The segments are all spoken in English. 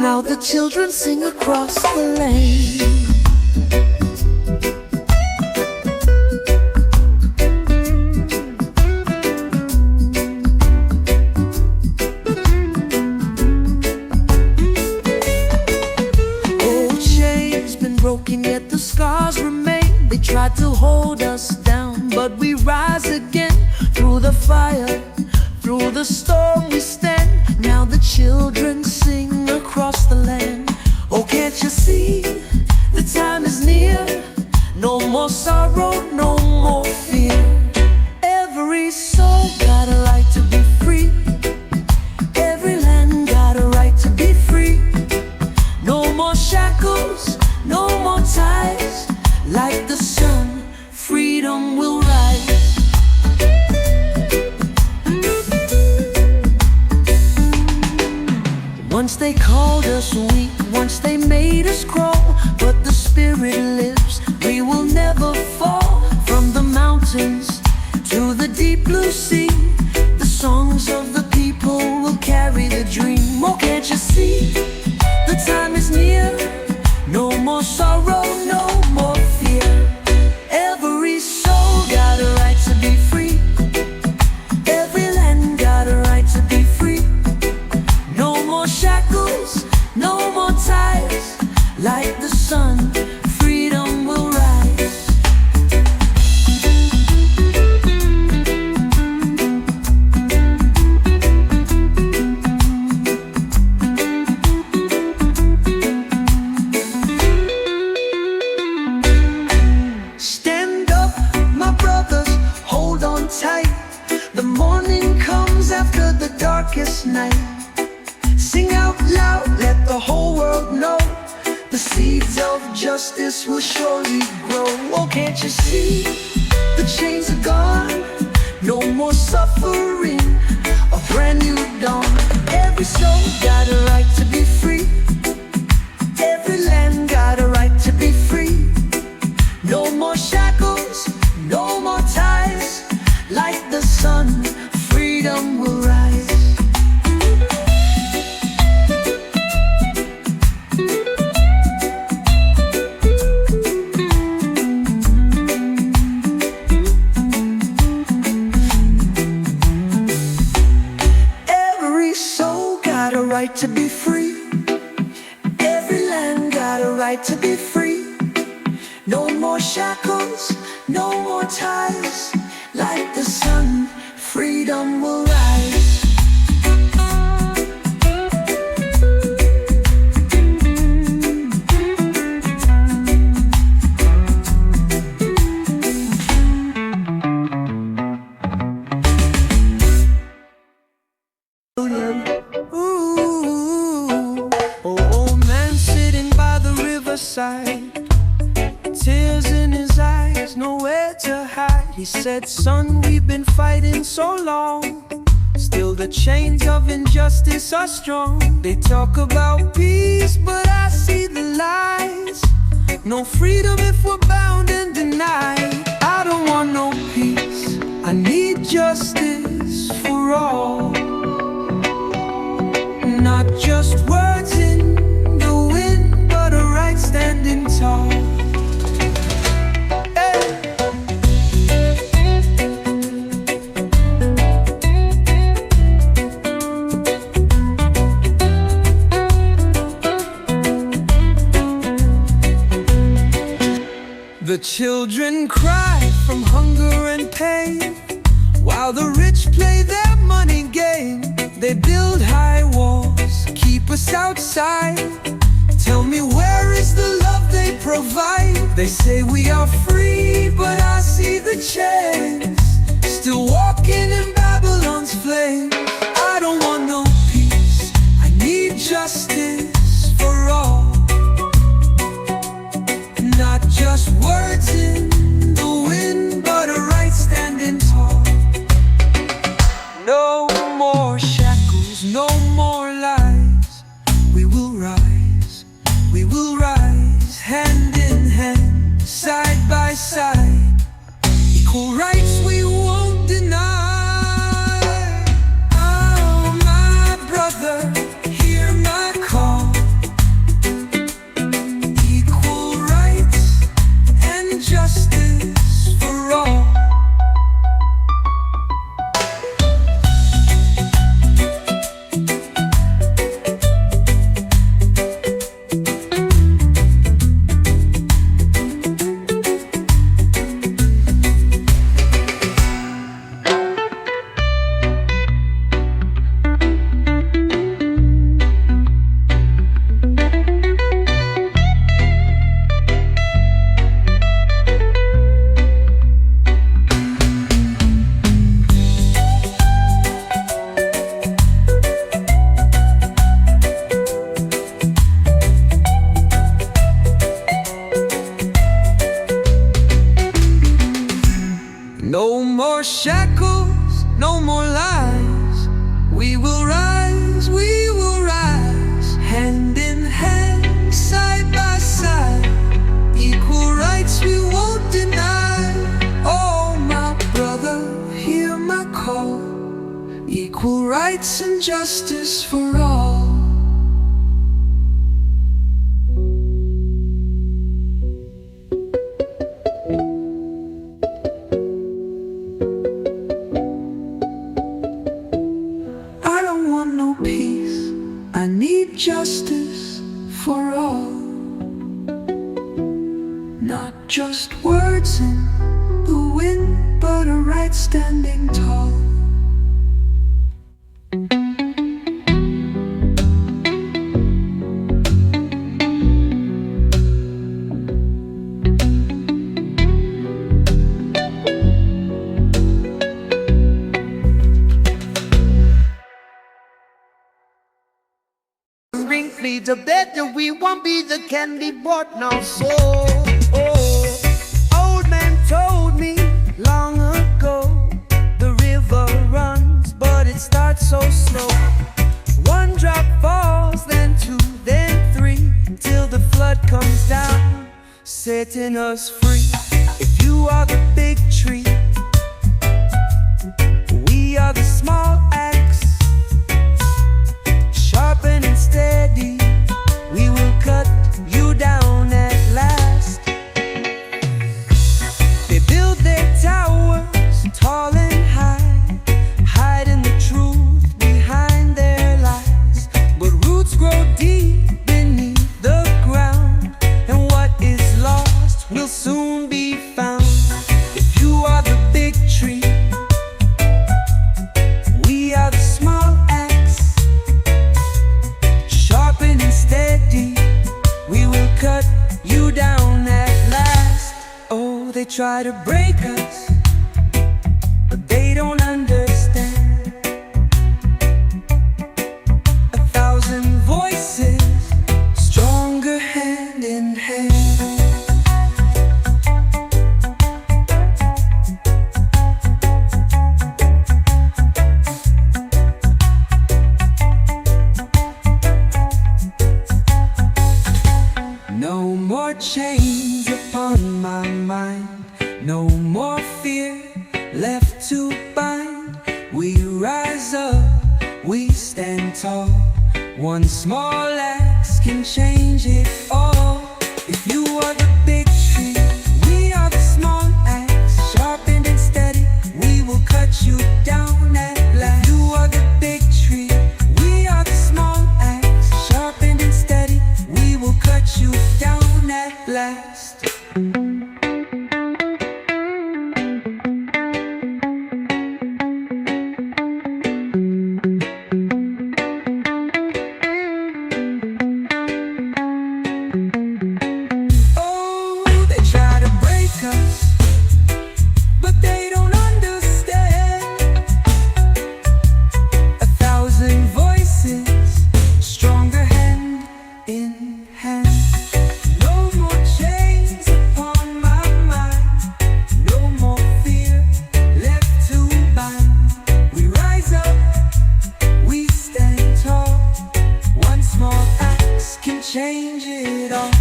Now the children sing across the lane. Old chains been broken, yet the scars remain. They tried to hold us down, but we rise again. Through the fire, through the storm we stand. Now the children sing across the land. Oh, can't you see, the time is near. No more sorrow, no more fear. Every soul got a right to be free. Every land got a right to be free. No more shackles, no more ties. Like the sun, freedom will rise. Once they called us weak, once they made us crawl, but the spirit lives, we will never fall. From the mountains to the deep blue sea, the songs of the people will carry the dream. Oh, can't you see, the time is near. No more sorrow, no more fear. Every soul got a right to be free. Every land got a right to be free. No more shackles, no more ties. Like the sun, freedom will rise. Stand up, my brothers, hold on tight. The morning comes after the darkest night. Sing out loud, let the whole world know. The seeds of justice will surely grow. Oh, can't you see, the chains are gone. No more suffering, a brand new dawn. Every soul got a right to be free. Every land got a right to be free. No more shackles, no more ties. Like the sun, freedom will rise. To be free. Every land got a right to be free. No more shackles, no more ties. Like the sun, freedom will rise. Tears in his eyes, nowhere to hide. He said, son, we've been fighting so long. Still the chains of injustice are strong. They talk about peace, but I see the lies. No freedom if we're bound and denied. I don't want no peace, I need justice for all. Not just words in the wind, but a right standing tall. The children cry from hunger and pain, while the rich play their money game. They build high walls, keep us outside. Tell me, where is the love they provide? They say we are free, but I see the chains. Still walking in Babylon's flame. I don't want no peace, I need justice for all. Not just words in the wind, but a right standing tall. No more shackles, no more lies. We will rise, hand in hand, side by side. Equal rights we won't deny. Oh, my brother, hear my call. rights and justice for all. I don't want no peace, I need justice for all. Not just words in the wind, but a right standing tall. The better we won't be the candy bought now. So old man told me long ago, the river runs but it starts so slow. One drop falls, then two, then three, till the flood comes down, setting us free. If you are the big tree, we are the small axe, sharpen and steady, we will cut you down at last. They build their towers tall and high, hiding the truth behind their lies. But roots grow deep beneath the ground, and what is lost will soon be found. If you are the big tree, we are the small axe, sharpen and steady, we will cut you down at last. Oh, they try to break us, but they don't understand. 1,000 voices, stronger hand in hand. No more chains upon my mind, no more fear left to bind. We rise up, we stand tall, one small axe can change it all. If you are the big tree, we are the small axe, sharpened and steady, we will cut you down at last. You are the big tree, we are the small axe, sharpened and steady, we will cut you down at last. Oh, they try to break us, but they don't understand. 1,000 voices, stronger hand in hand. No more chains upon my mind, no more fear left to bind. We rise up, we stand tall, one small axe can change it all.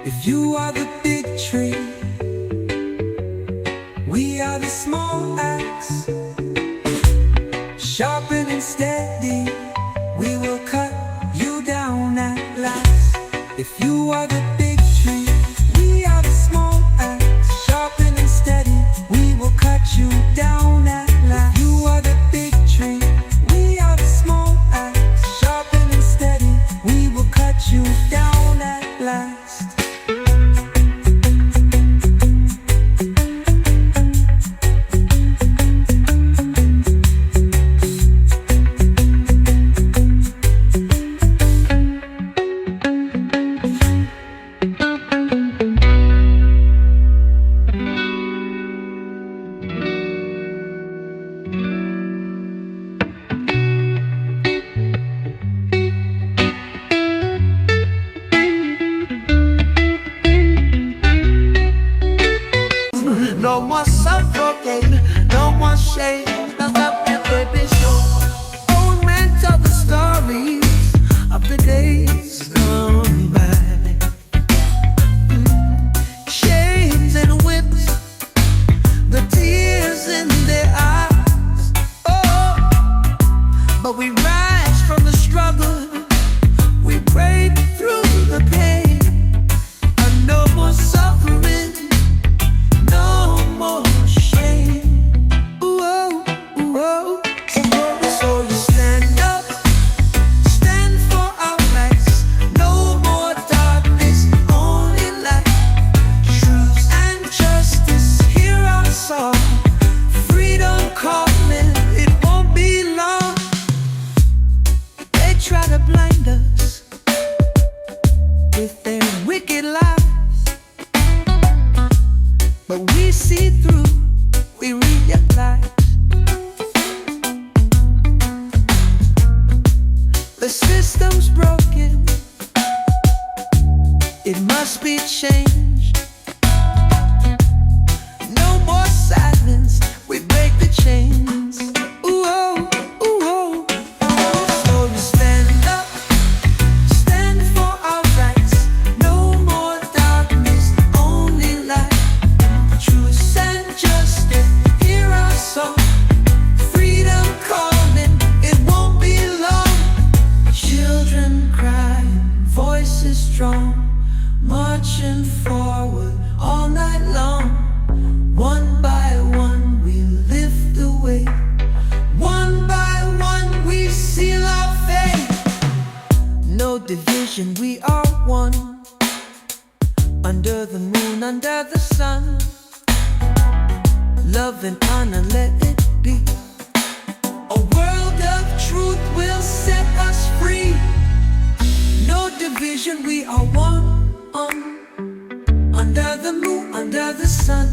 If you are the big tree, we are the small axe, sharpen and steady, we will cut you down at last. If you are the big tree, we are the small axe, sharpen and steady, we will cut you down at last. If you are the big tree, we are the small axe, sharpen and steady, we will cut you down at last. it must be changed. No more silence, we break the chains. Ooh, oh, ooh, oh. So we stand up, stand for our rights. No more darkness, only light. Truth and justice, hear our song. Freedom calling, it won't be long. Children crying, voices strong, marching forward all night long. One by one we lift the weight. One by one we seal our fate. No division, we are one. Under the moon, under the sun. Love and honor, let it be. A world of truth will set us free. No division, we are one. Under the moon, under the sun.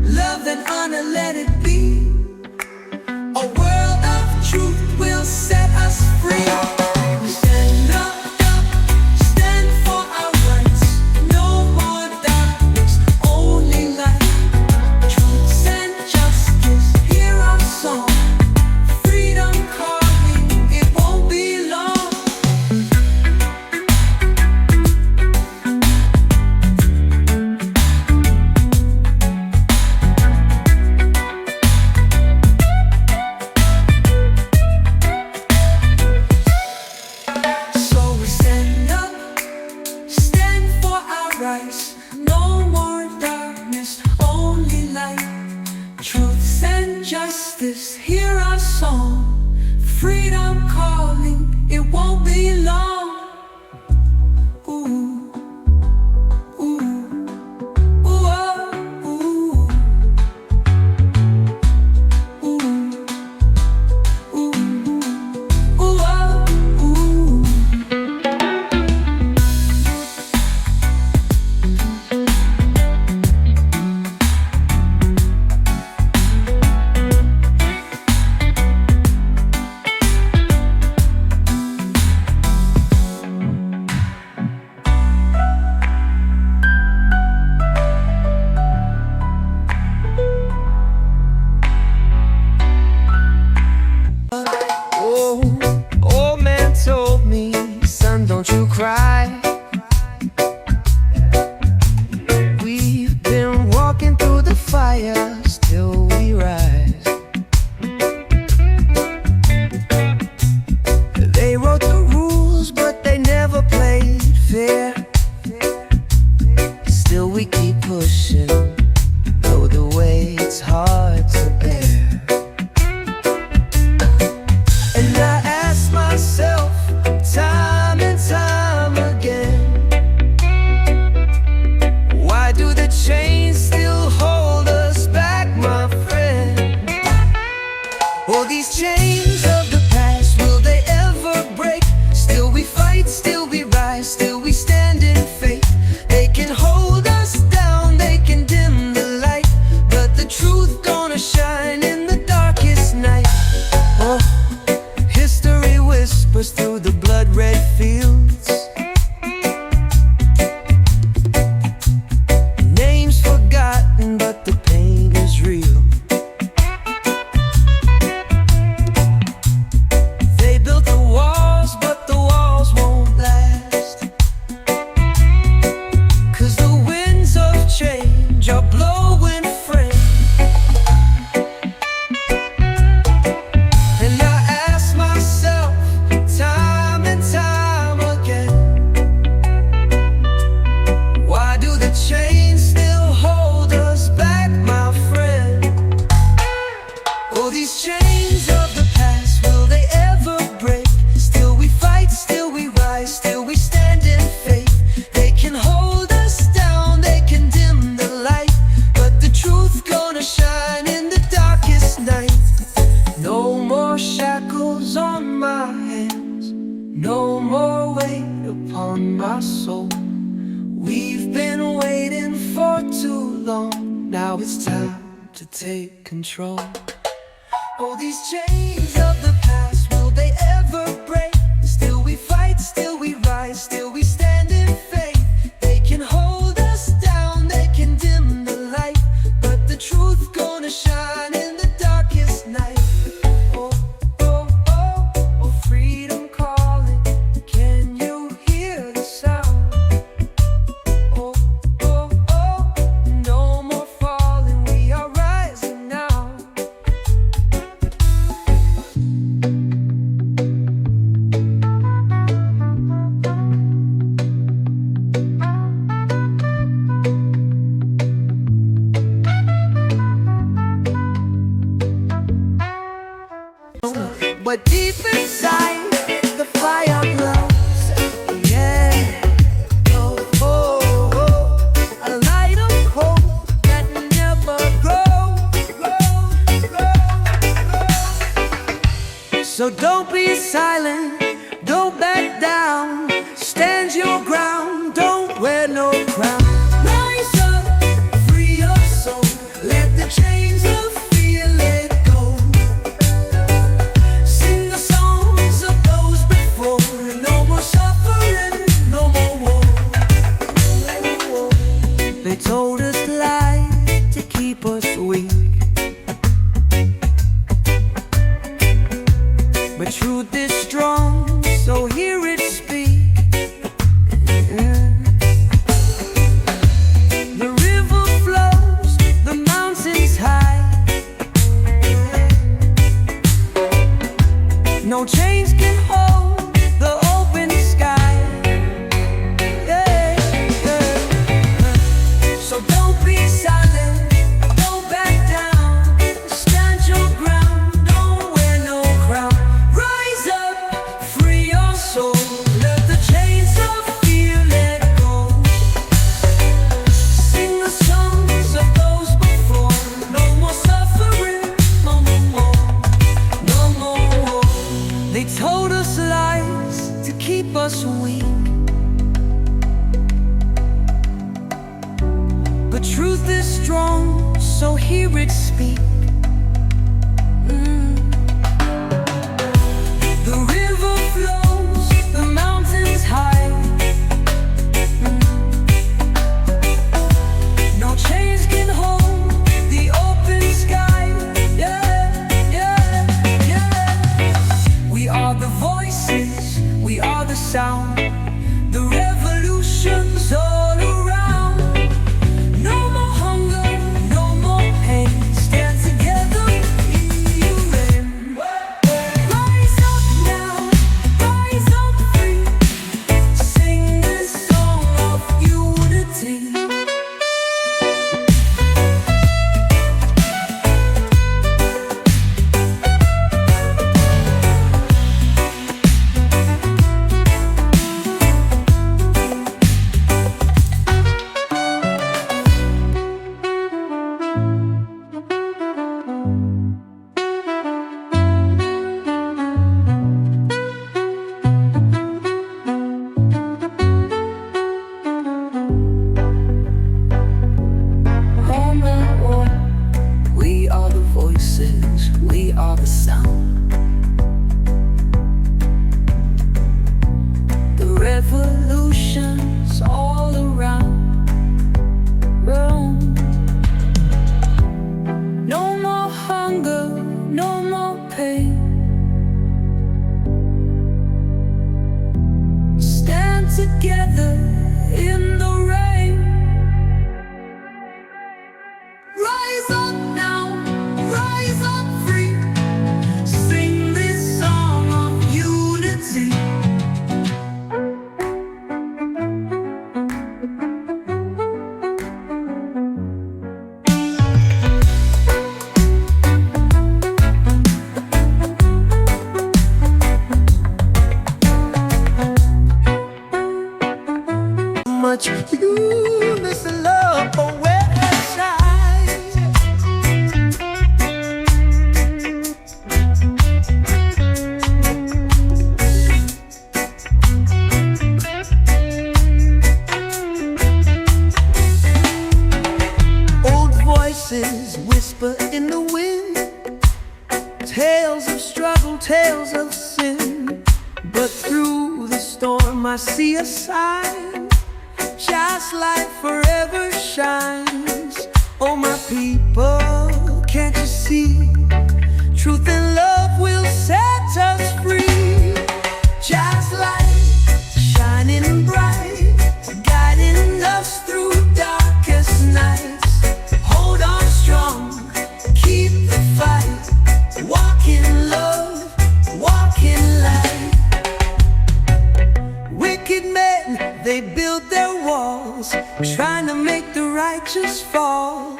Love and honor, let it be. A world of truth will set us free. We stand up, stand for our rights. No more darkness, only light. Truth and justice, hear our song. Freedom calling, it won't be long. So we stand up, stand for our rights. No more darkness, only light. Truth and justice, hear our song. Freedom calling, it won't be long. Ooh, ooh, ooh, oh, ooh, ooh, ooh, ooh, oh, ooh. Oh, old man told me, son, don't you cry. We've been walking through the fire, still we rise. They wrote the rules, but they never played fair. Still we keep pushing, though the weight's hard to bear. And I ask myself time and time again, why do the chains still hold us back, my friend? Oh, these chains of the past, will they ever break? Still we fight, still we rise, still we stand in faith. They can hold us down, they can dim the light, but the truth gonna shine in the darkest night. Oh, history whispers through the blood-red fields. Names forgotten, but the pain is real. They built the walls, but the walls won't last. 'Cause the winds of change are blowing free. And I ask myself time and time again, why do the chains still hold us back, my friend? Oh, these chains of the past, will they ever break? Still we fight, still we rise, still we stand in faith. They can hold us down, they can dim the light, but the truth gonna shine in the darkest night. No more shackles on my hands, no more weight upon my soul. We've been waiting for too long, now it's time to take control. Oh, these chains of the past, will they ever break? Still we fight, still we rise, still we stand in silent, don't back down. Stand your ground, don't wear no crown. Rise up, free your soul. Let the chains of fear let go. Sing the songs of those before. No more suffering, no more war. They told us lies to keep us weak, but truth is strong, so hear it speak. The river flows, the mountains high. No chains can hold the open sky. Yeah, yeah. So don't be silent, don't back down. Stand your ground, don't wear no crown. Rise up, free your soul. Let the chains of fear let go. Sing the songs of those before. No more suffering, no more war, no more war. They told us lies to keep us weak, but truth is strong, so hear it speak. The river flows, the mountains high. No chains can hold the open sky. Yeah, yeah, yeah. We are the voices, we are the sound. The revolution's all around. No more hunger, no more pain. Stand together, you reign. Rise up now, rise up free. Sing this song of unity. We are the voices, we are the sound. The revolution's all around. No more hunger, no more pain. Stand together in the rain. Rise up now, rise up free. Sing this song of unity. Much unison, love, oh, where I shine. Old voices whisper in the wind, tales of struggle, tales of sin. But through the storm I see a sign, just like forever shines. Oh my people, can't you see? Truth and love will set us free. Just like shining bright, guiding us through darkest nights. Hold on strong, keep the fight. Walk in love, walk in light. Wicked men, they build their walls, trying to make the righteous fall.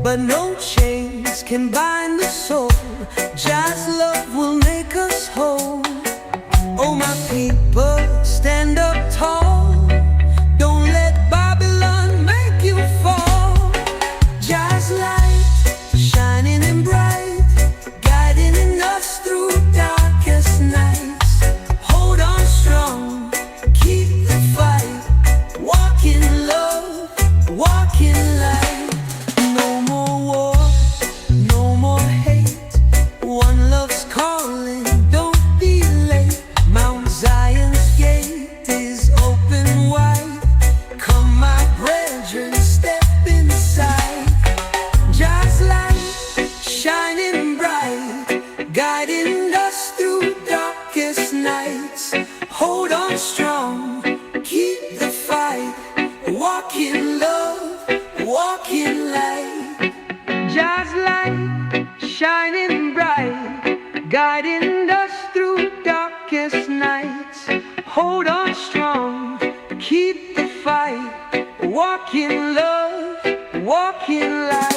But no chains can bind the soul, just love will make us whole. Oh my people, stand up tall. Don't let Babylon make you fall. Just light, shining and bright, guiding us through dark hold on strong, keep the fight, walk in love, walk in light. Just light shining bright, guiding us through darkest nights. Hold on strong, keep the fight, walk in love, walk in light.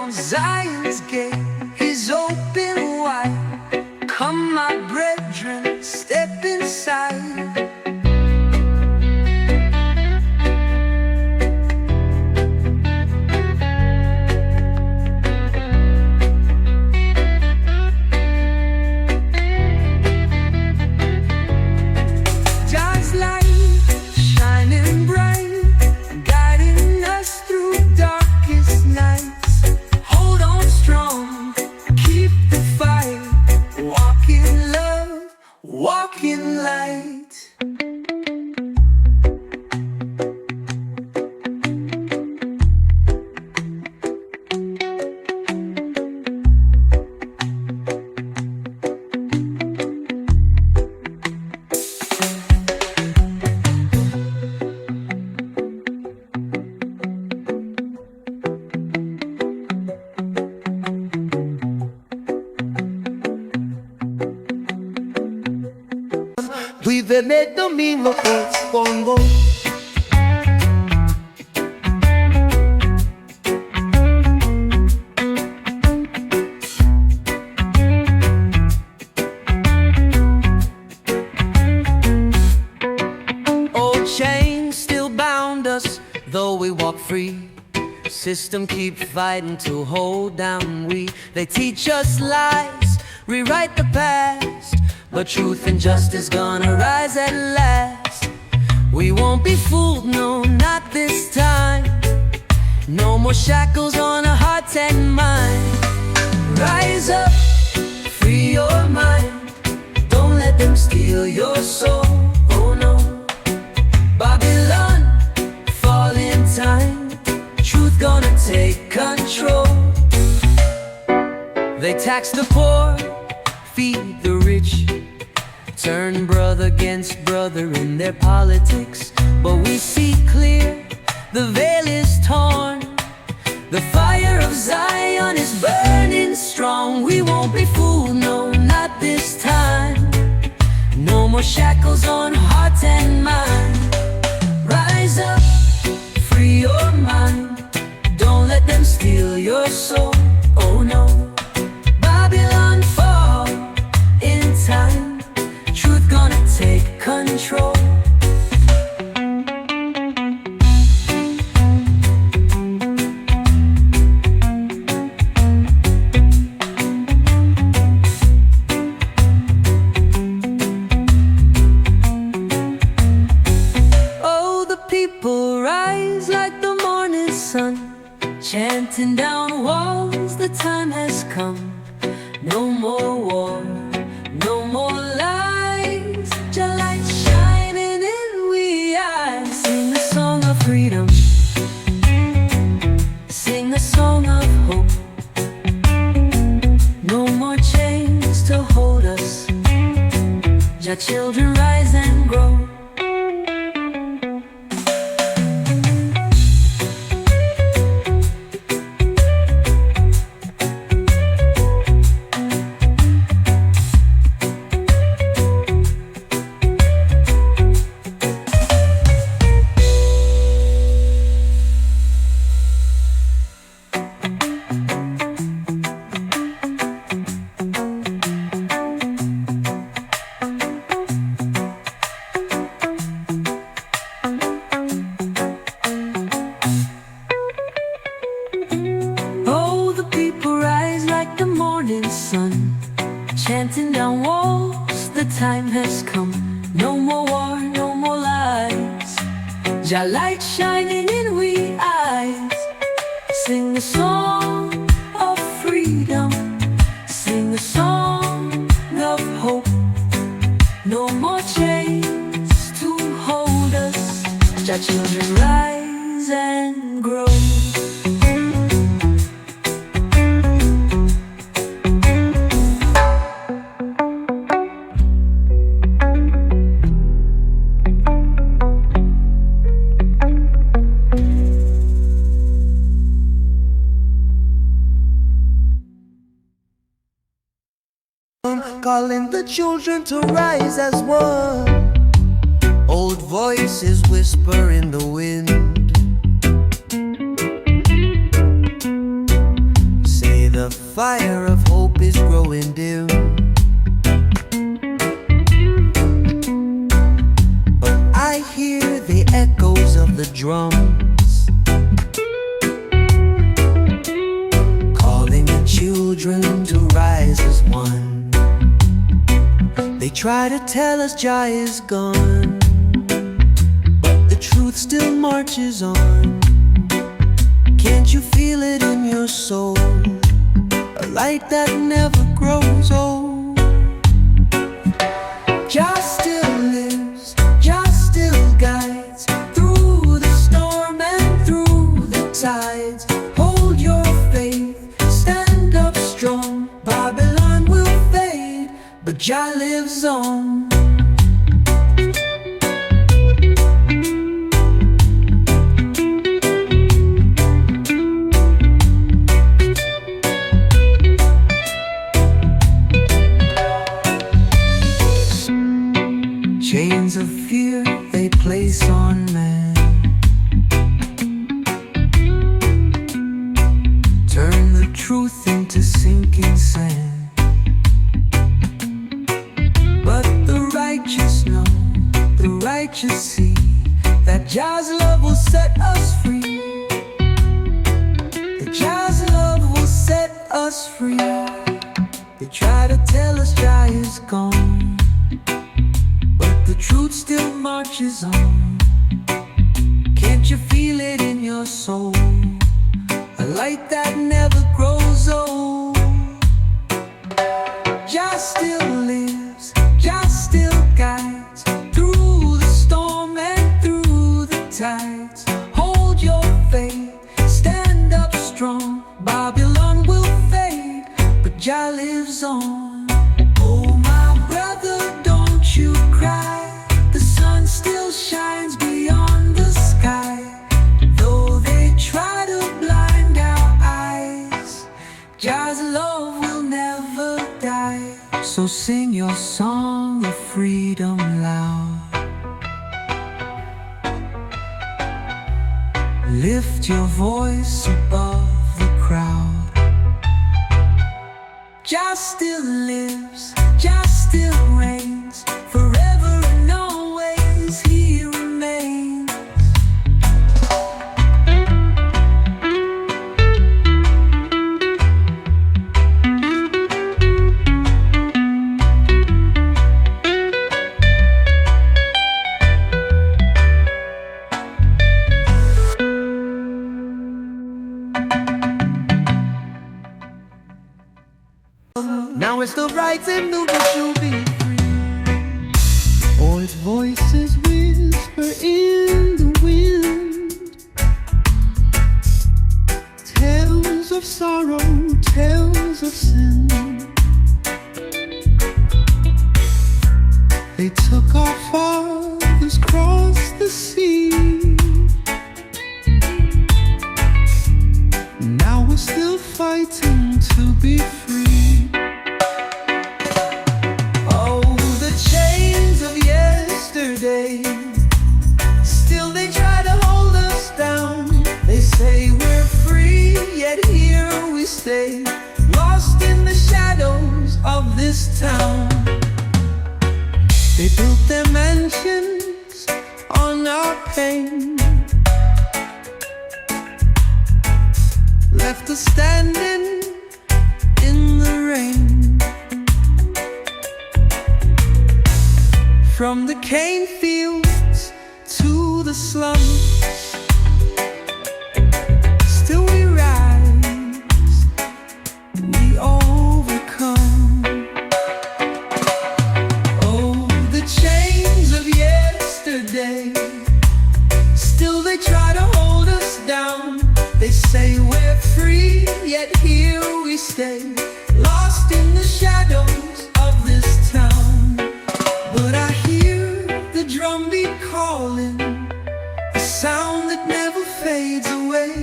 Zion's gate is open wide. Come, my brethren, step inside. God's light shining bright, guiding us through darkest nights. Hold on strong, keep the fight, walk in love, walk in light. Víveme domingo pues pongo. Old chains still bound us, though we walk free. System keep fighting to hold down we. They teach us lies, rewrite the past, but truth and justice gonna rise at last. We won't be fooled, no, not this time. No more shackles on our hearts and mind. Rise up, free your mind. Don't let them steal your soul, oh no. Babylon, fall in time. Truth gonna take control. They tax the poor, feed the rich, turn brother against brother in their politics. But we see clear, the veil is torn. The fire of Zion is burning strong. We won't be fooled, no, not this time. No more shackles on heart and mind. Rise up, free your mind. Don't let them steal your soul, oh no. Babylon fall in time. Truth gonna take control. Oh, the people rise like the morning sun, chanting down walls, the time has come. No more war, no more lies. Your light shining in we eyes. Sing the song of freedom, sing the song of hope. No more chains to hold us. Your children rise and grow. Sun, chanting down walls, the time has come. No more war, no more lies. Your light shining in we eyes. Sing a song of freedom, sing a song of hope. No more chains to hold us, our children rise and grow. Calling the children to rise as one. Old voices whisper in the wind, say the fire of hope is growing dim. But I hear the echoes of the drums, calling the children to rise as one. They try to tell us Jah is gone, but the truth still marches on. Can't you feel it in your soul? A light that never grows old. Jah still lives, Jah still guides, through the storm and through the tides. Hold your faith, stand up strong. Babylon will fade, but Jah lives on. Chains of fear they place on man, turn the truth into sinking sand. But the righteous know, the righteous see, that Jah's love will set us free. That Jah's love will set us free. They try to tell us Jah is gone, but the truth still marches on. Can't you feel it in your soul? A light that never grows old. Jah still lives, Jah still guides, through the storm and through the tides. Hold your faith, stand up strong. Babylon will fade, but Jah lives on. Oh my brother, don't you cry. The sun still shines beyond the sky. Though they try to blind our eyes, Jah's love will never die. So sing your song of freedom loud. Lift your voice above the crowd. Jah still lives, Jah still reigns, forever and always He remains. Now it's the right thing to do to be free. Old voices whisper in the wind, tales of sorrow, tales of sin. They took our fathers across the sea. Now we're still fighting to be free. Still they try to hold us down. They say we're free, yet here we stay, lost in the shadows of this town. They built their mansions on our pain, left us standing in the rain. From the cane fields to the slums, still we rise. we're free, yet here we stay, lost in the shadows of this town. But I hear the drumbeat calling, a sound that never fades away.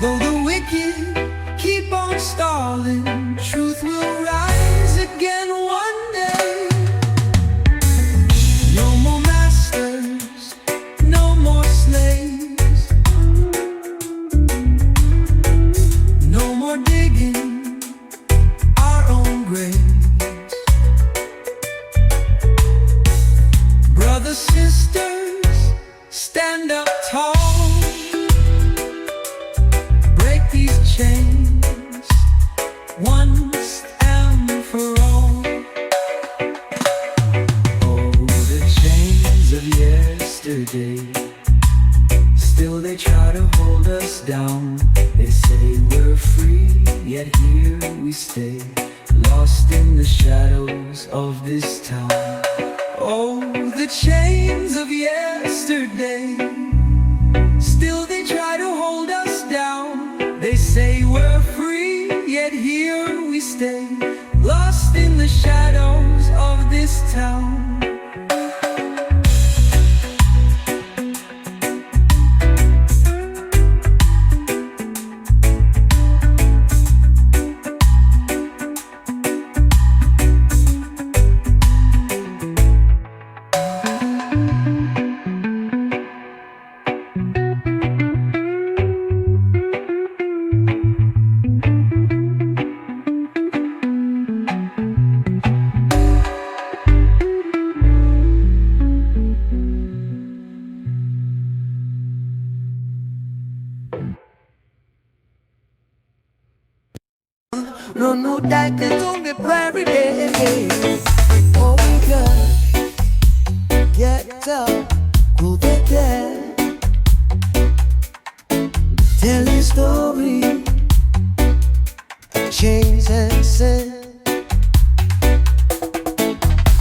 Though the wicked keep on stalling, truth will rise again one day. No more masters, no more slaves, no more digging our own graves. Brothers, sisters, stand up tall, break these chains once and for all. Oh, the chains of yesterday, still they try to hold us down. They say we're free, yet here we stay, lost in the shadows of this town. Oh, the chains of yesterday, still they try to hold us down. They say we're free, yet here we stay, lost in the shadows of this town. No, no, that can only every day. Oh, God, get up, go there, tell a story, chains and sin.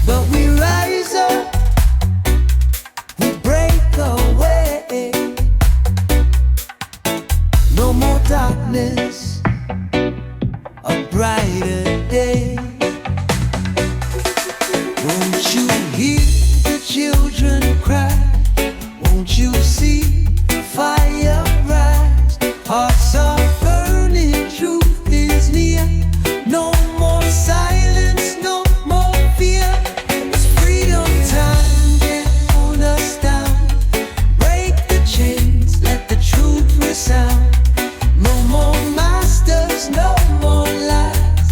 But we rise up, we break away. No more darkness, a brighter day. Won't you hear the children cry? Won't you see the fire rise? Hearts are burning, truth is near. No more silence, no more fear. It's freedom time, can't hold us down. Break the chains, let the truth resound. No more masters, no more lies.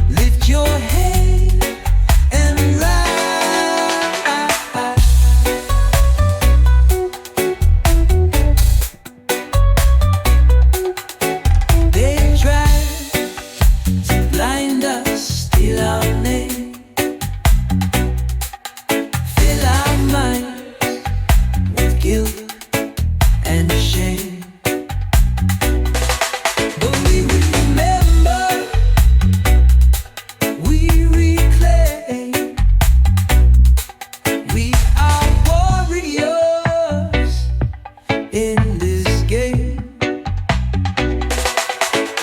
Lift your head and rise. They try to blind us, steal our name, fill our minds with guilt and shame. But we remember, we reclaim, we are warriors in this game.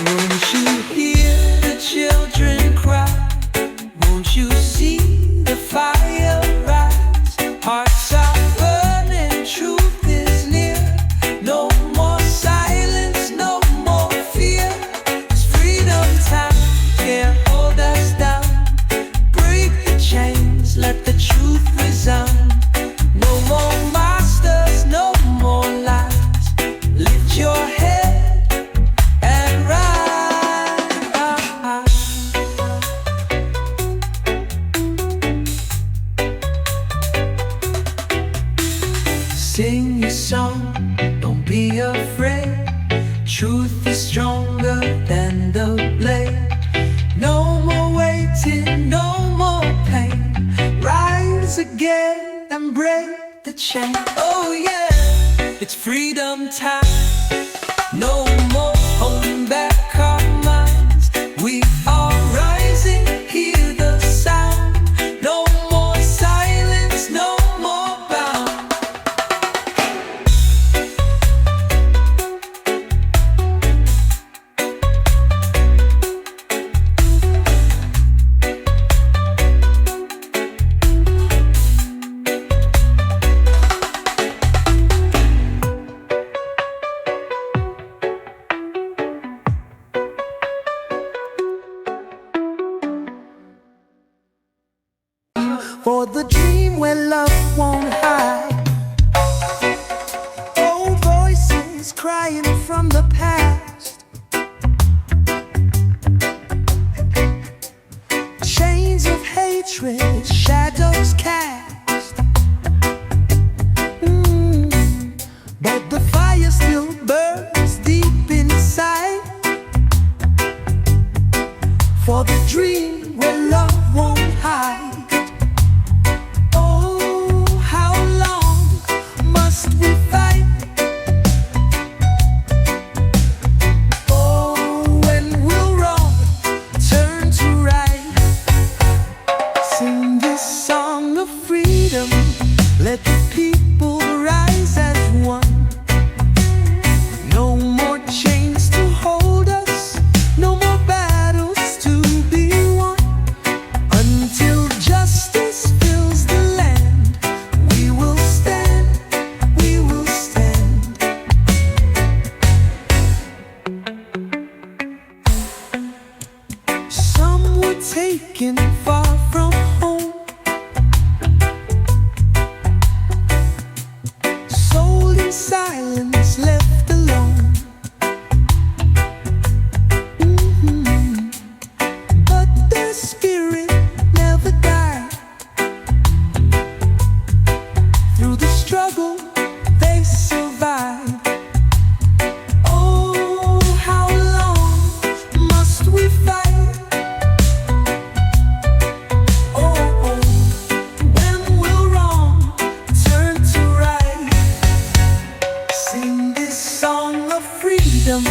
Won't you hear the children cry? Won't you see the fire rise? Hearts are burning, truth is near. No more silence, no more fear. It's freedom time, can't hold us down. Break the chains, let the truth resound. No more masters, no more lies. Lift your head and rise. Sing your song, don't be afraid. Truth is stronger than the blade. No more waiting, no more pain. Rise again and break the chain. Oh yeah, it's freedom time. No more holding back our minds. We are rising, hear the sound. No more silence, no more bound. for the dream where love won't hide. Old voices crying from the past, chains of hatred, shadows cast. But the fire still burns deep inside, for the dream where love won't hide. Oh, how long must we fight? Oh, when will wrong turn to right? Sing this song of freedom, let the people rise as one. No more chains to hold us, no more battles to be won. Until justice fills the land, we will stand, we will stand. Some were taken far from home, sold in silence, left alone. But their spirit never died. Through the struggle, they survived. Oh, how long must we fight? Oh, when will wrong turn to right? Sing this song of freedom,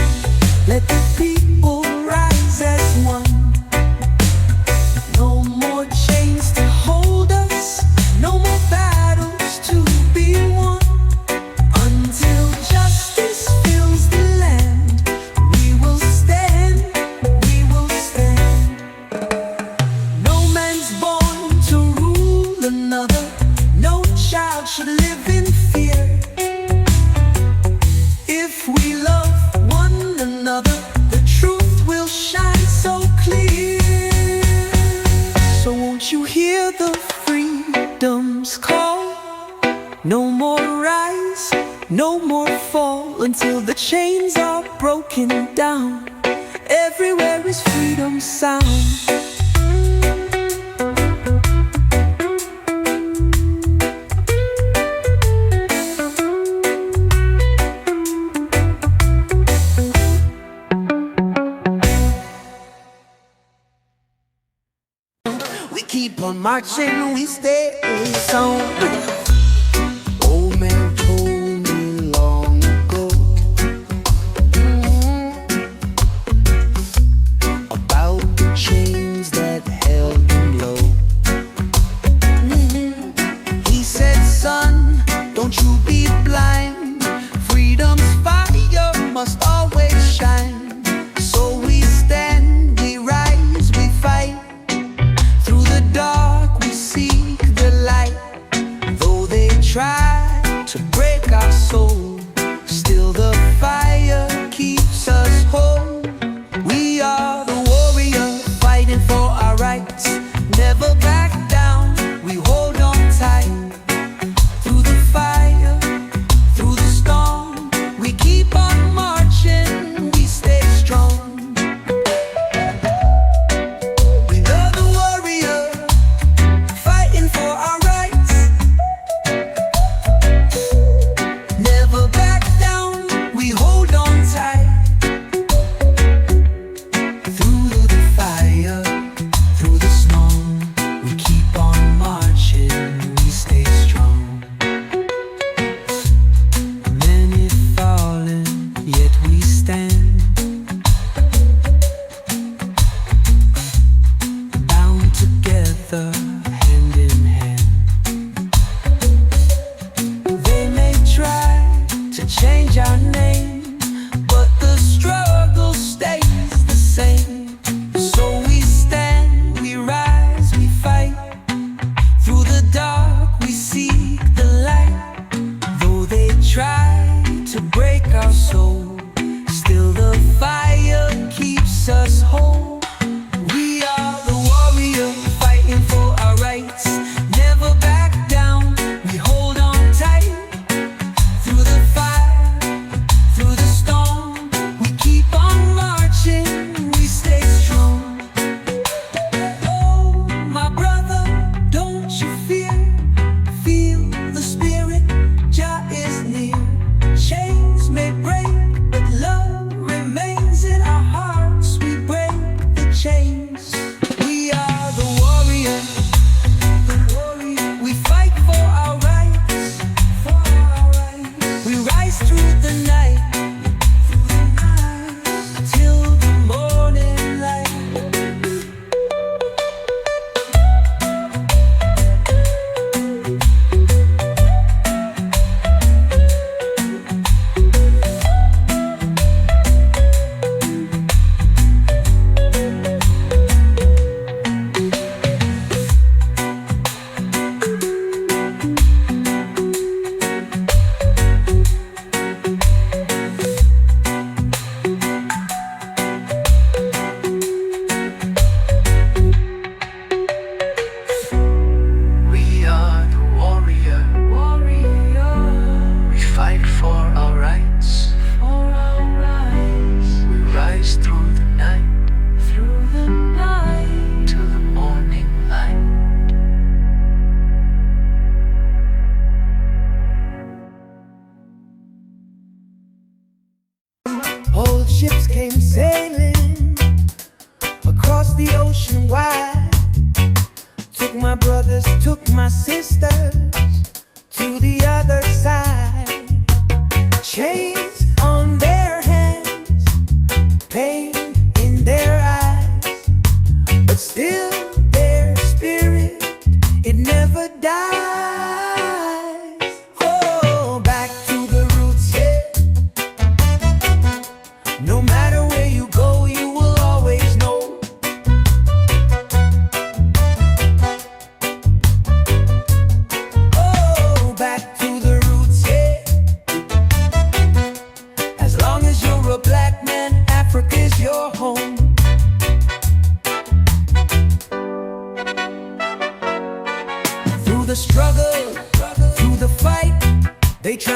let the people rise as one. No more chains to hold us, no more battles to be won. Until justice fills the land, we will stand, we will stand. No man's born to rule another, no child should live in fear. If we love one another, the truth will shine so clear. So won't you hear the freedom's call? No more rise, no more fall, until the chains are broken down. Everywhere is freedom's sound. We keep on marching, we stay sound. Old man told me long ago about the chains that held him low. He said, son, don't you be blind. Freedom's fire must always shine. So we stand, we rise, we fight. Through the dark we seek the light. Though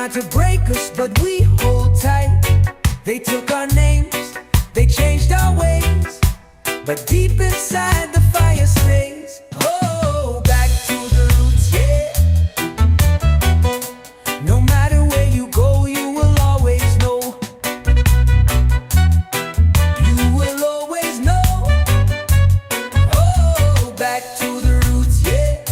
tried to break us, but we hold tight. They took our names, they changed our ways, but deep inside the fire stays. Oh, back to the roots, yeah. No matter where you go, you will always know. You will always know. Oh, back to the roots, yeah.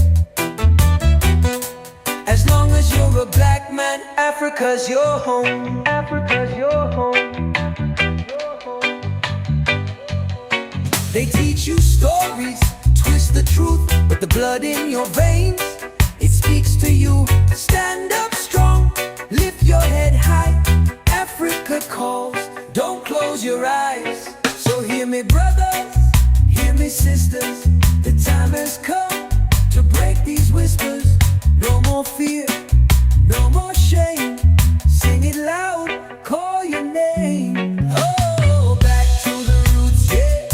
As long as you're a black man, Africa's your home. Africa's your home. They teach you stories, twist the truth, but the blood in your veins, it speaks to you. Stand up strong, lift your head high. Africa calls, don't close your eyes. So hear me brothers, hear me sisters, the time has come to break these whispers. No more fear, no more shame. Sing it loud, call your name. Oh, back to the roots, yeah.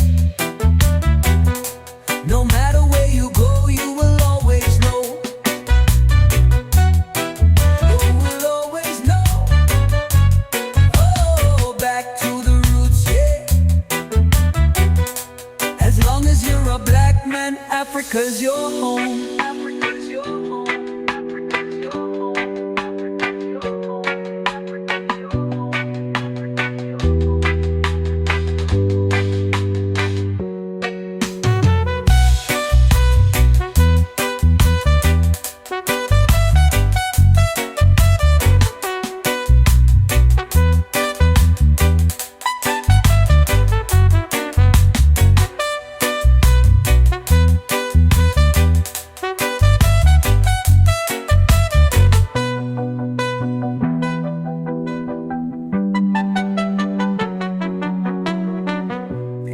No matter where you go, you will always know. You will always know. Oh, back to the roots, yeah. As long as you're a black man, Africa's your home. Africa's your home.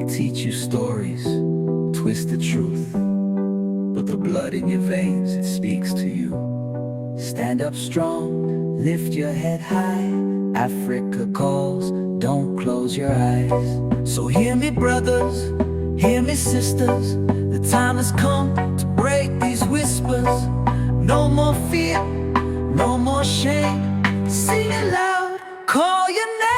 Teach you stories, twist the truth, but the blood in your veins, it speaks to you. Stand up strong, lift your head high. Africa calls, don't close your eyes. So hear me brothers, hear me sisters, the time has come to break these whispers. No more fear, no more shame. Sing it loud, call your name.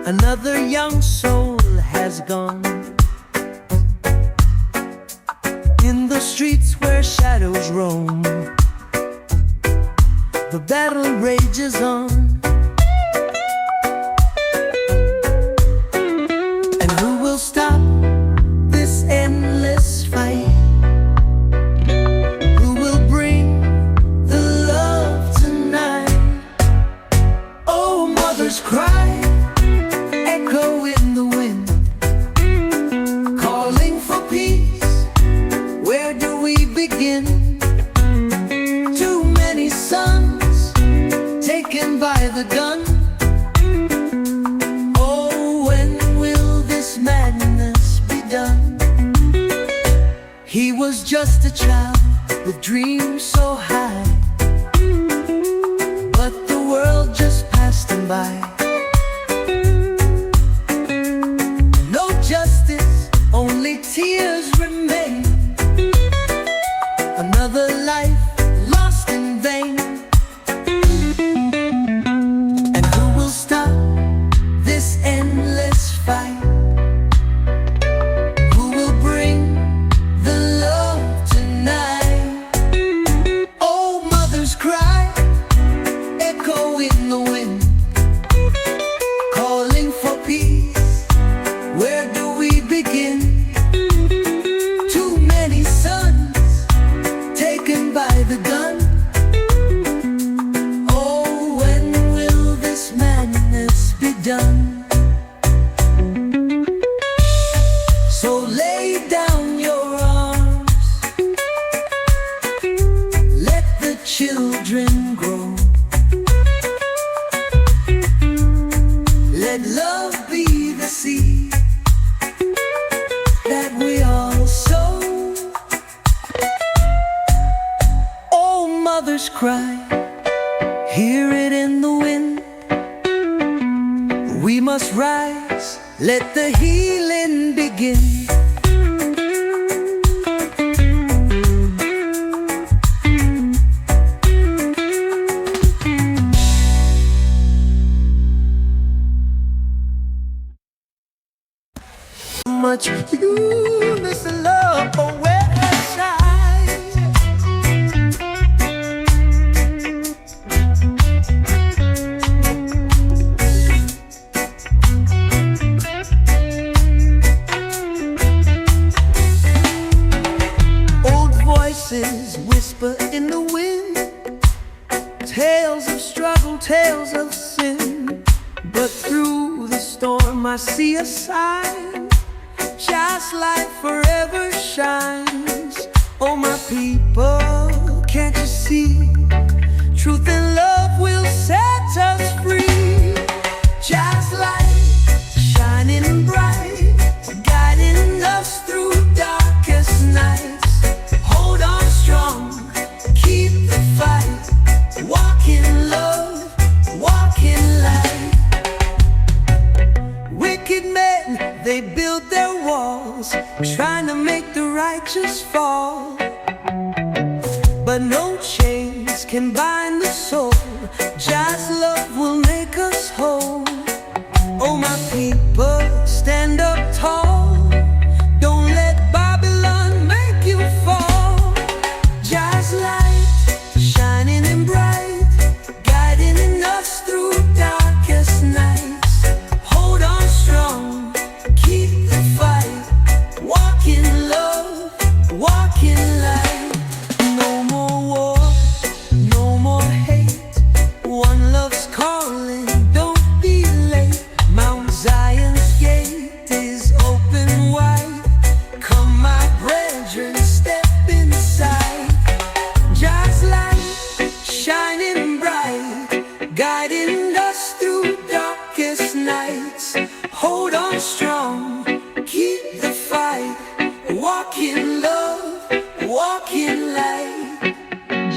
Another young soul has gone. In the streets where shadows roam, the battle rages on. And who will stop this endless fight? Who will bring the love tonight? Oh, mothers cry, echo in the wind, calling for peace. Where do we begin? Too many sons taken by the gun. Oh, when will this madness be done? He was just a child with dreams so high, but the world just passed him by. Only tears remain. Another life lost in vain. And who will stop this endless fight? Who will bring the love tonight? Oh, children grow. Let love be the seed that we all sow. Oh, mothers cry, hear it in the wind. We must rise, let the healing begin. Much you miss the love for west side. Old voices whisper in the wind, tales of struggle, tales of sin. But through the storm I see a sign, just light forever shines. Oh, my people, can't you see? Truth and love will set us free. Just light, shining bright, guiding us through darkest nights. Hold on strong, keep the fight. Walk in love, walk in light. Wicked men, they build their walls, trying to make the righteous fall. But no chains can bind the soul, just love will make us whole. Oh, my people, stand up tall, don't let Babylon make you fall. Just light, shining and bright, guiding us through darkest nights. Hold on strong, keep the fight. Walk in love, walk in light. No more war, no more hate. One love's calling, don't be late. Mount Zion's gate is open wide. Come, my brethren, step inside. Just light, shining bright, guiding us through darkest nights. Hold on strong, keep the fight. Walk in love, walk in light.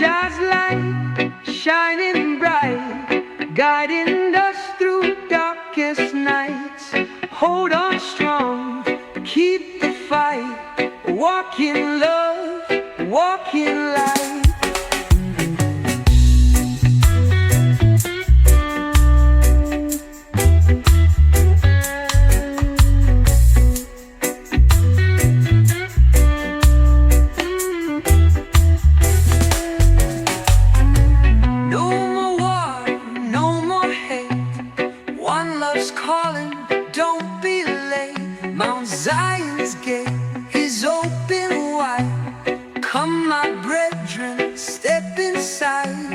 Just light, shining bright, guiding us through darkest nights. Hold on strong, keep the fight. Walk in love, walk in light. No more war, no more hate. One love's calling, don't be late. Mount Zion's gate is open wide. Come, my brethren, step inside.